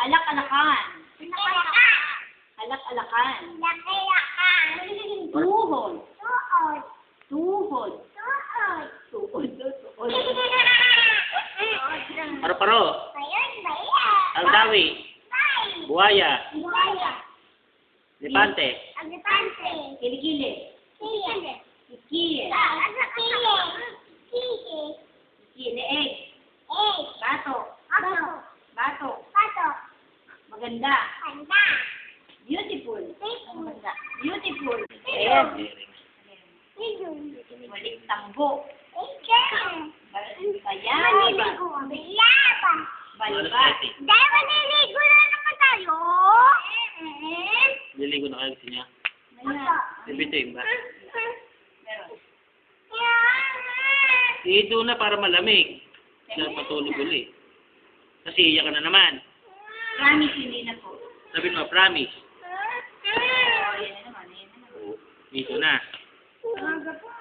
Alak-alakan. Alak-alakan. Tuhod. Tuhod. Tuhod. Paro-paro. Aldawi. Buhaya. Lepante. Kilikili. Kikili. Leeg. Bato. Maganda. Beautiful. Beautiful. Ayan. Balik tambo. Bayaba. Baliba. Liligo na kayo gusto niya. Bibituin ba? Meron. Dito na para malamig. Diyan patulog uli. Kasi iyak ka na naman. Promise, hindi na po. Sabihin mo, promise. Oh, yan na naman. Dito na. Aga po.